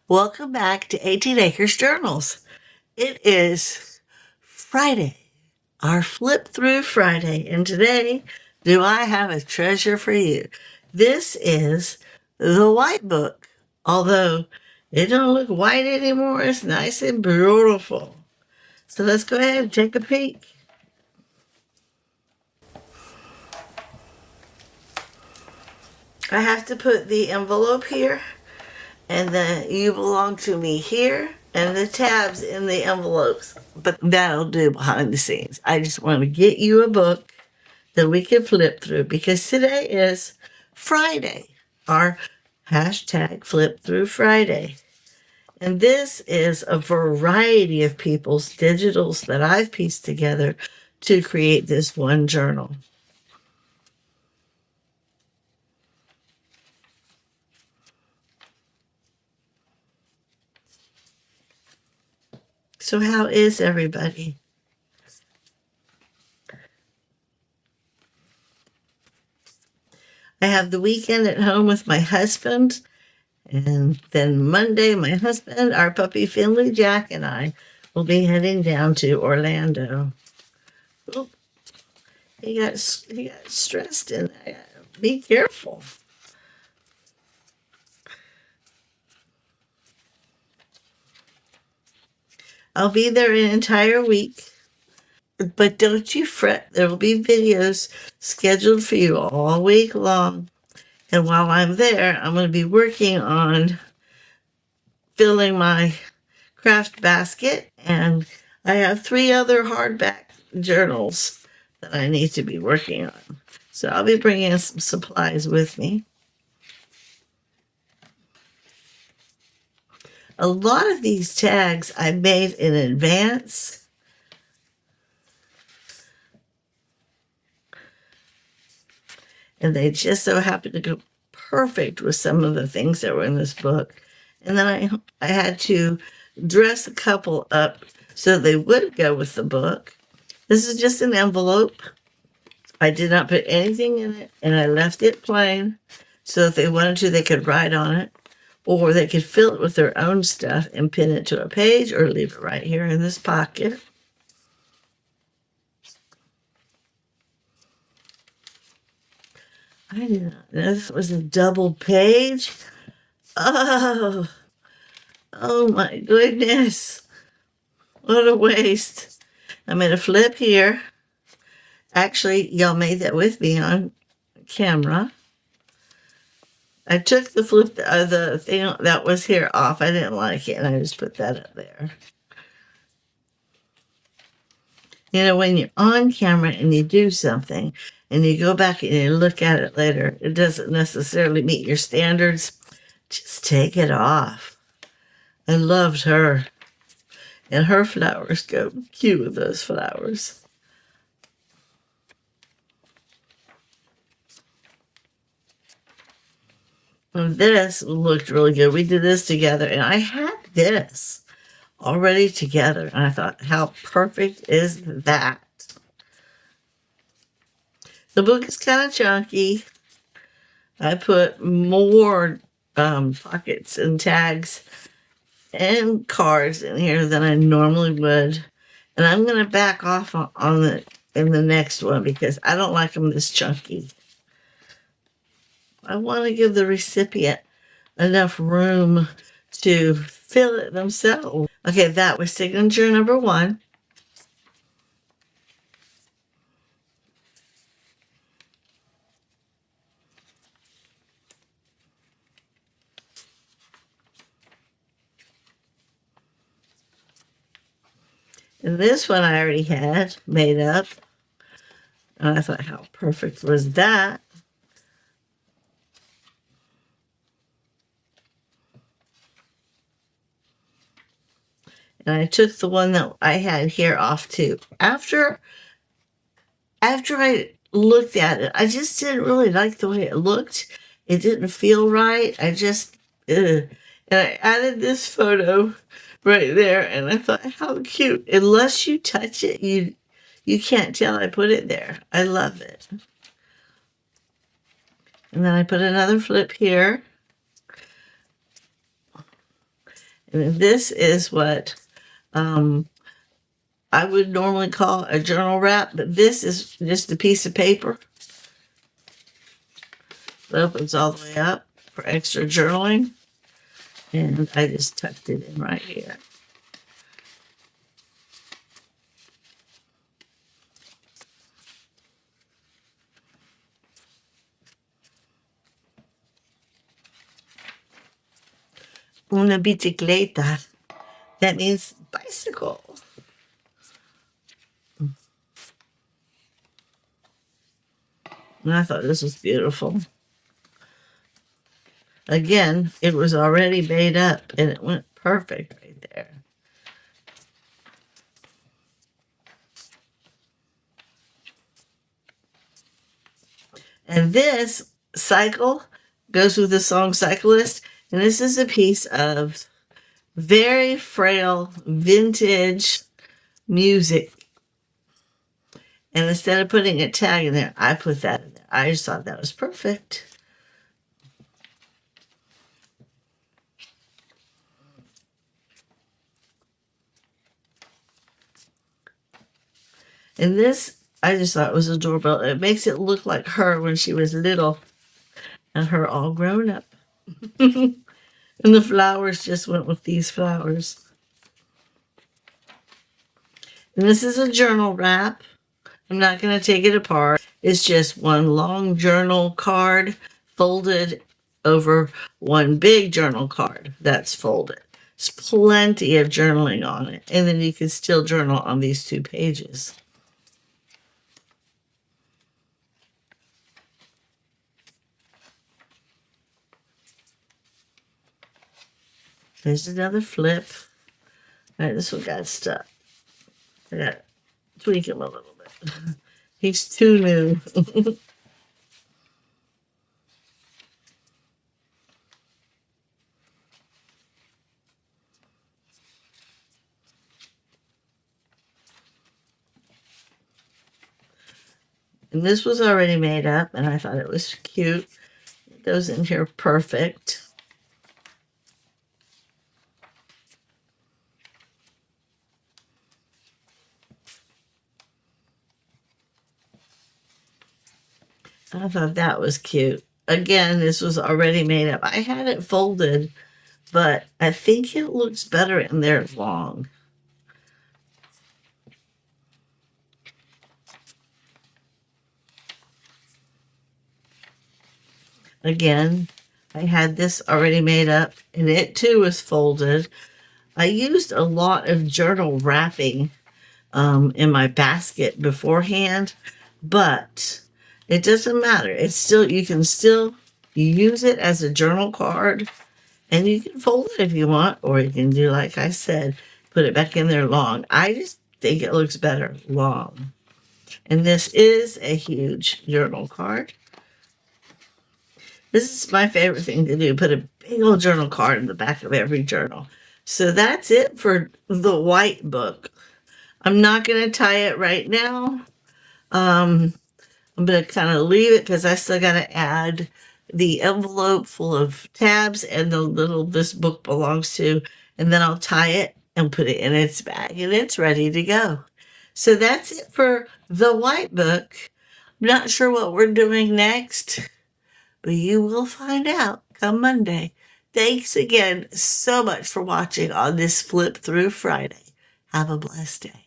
Welcome back to 18 Acres Journals. It is Friday, our flip through Friday, and today, do I have a treasure for you? This is the White Book, although it don't look white anymore. It's nice and beautiful. So let's go ahead and take a peek. I have to put the envelope here, and the "You Belong to Me" here, and the tabs in the envelopes. But that'll do behind the scenes. I just want to get you a book that we can flip through because today is Friday, our hashtag flip through Friday. And this is a variety of people's digitals that I've pieced together to create this one journal. So how is everybody? I have the weekend at home with my husband. And then Monday, my husband, our puppy Finley Jack, and I will be heading down to Orlando. Oh, he got stressed in there. Be careful. I'll be there an entire week. But don't you fret, there will be videos scheduled for you all week long. And while I'm there, I'm going to be working on filling my craft basket. And I have 3 other hardback journals that I need to be working on. So I'll be bringing some supplies with me. A lot of these tags I made in advance. And they just so happen to go perfect with some of the things that were in this book. And then I had to dress a couple up so they would go with the book. This is just an envelope. I did not put anything in it, and I left it plain so if they wanted to, they could write on it, or they could fill it with their own stuff and pin it to a page or leave it right here in this pocket. I did not know this was a double page. Oh my goodness. What a waste. I'm going to flip here. Actually, y'all made that with me on camera. I took the thing that was here off. I didn't like it, and I just put that up there. You know, when you're on camera and you do something and you go back and you look at it later, it doesn't necessarily meet your standards. Just take it off. I loved her. And her flowers go cute with those flowers. And this looked really good. We did this together, and I had this already together, and I thought, how perfect is that? The book is kind of chunky. I put more pockets and tags and cards in here than I normally would. And I'm going to back off in the next one because I don't like them this chunky. I want to give the recipient enough room to fill it themselves. Okay, that was signature number 1. And this one I already had made up. And I thought, how perfect was that? And I took the one that I had here off too. After I looked at it, I just didn't really like the way it looked. It didn't feel right. And I added this photo right there, and I thought, how cute. Unless you touch it, you can't tell I put it there. I love it. And then I put another flip here. And this is what I would normally call a journal wrap, but this is just a piece of paper. It opens all the way up for extra journaling. And I just tucked it in right here. Una bicicleta. That means bicycle. And I thought this was beautiful. Again, it was already made up and it went perfect right there. And this cycle goes with the song Cyclist. And this is a piece of very frail vintage music. And instead of putting a tag in there, I put that in there. I just thought that was perfect. And this, I just thought was adorable. It makes it look like her when she was little and her all grown up. And the flowers just went with these flowers. And this is a journal wrap. I'm not going to take it apart. It's just one long journal card folded over one big journal card that's folded. There's plenty of journaling on it. And then you can still journal on these 2 pages. There's another flip. All right, this one got stuck. I got to tweak him a little bit. He's too new. And this was already made up, and I thought it was cute. It goes in here perfect. I thought that was cute. Again, this was already made up. I had it folded, but I think it looks better in there long. Again, I had this already made up, and it too was folded. I used a lot of journal wrapping in my basket beforehand, but it doesn't matter. It's still, you can still use it as a journal card, and you can fold it if you want, or you can do like I said, put it back in there long. I just think it looks better long. And this is a huge journal card. This is my favorite thing to do, put a big old journal card in the back of every journal. So that's it for the white book. I'm not going to tie it right now. I'm going to kind of leave it because I still got to add the envelope full of tabs and the little this book belongs to, and then I'll tie it and put it in its bag, and it's ready to go. So that's it for the white book. I'm not sure what we're doing next, but you will find out come Monday. Thanks again so much for watching on this Flip Through Friday. Have a blessed day.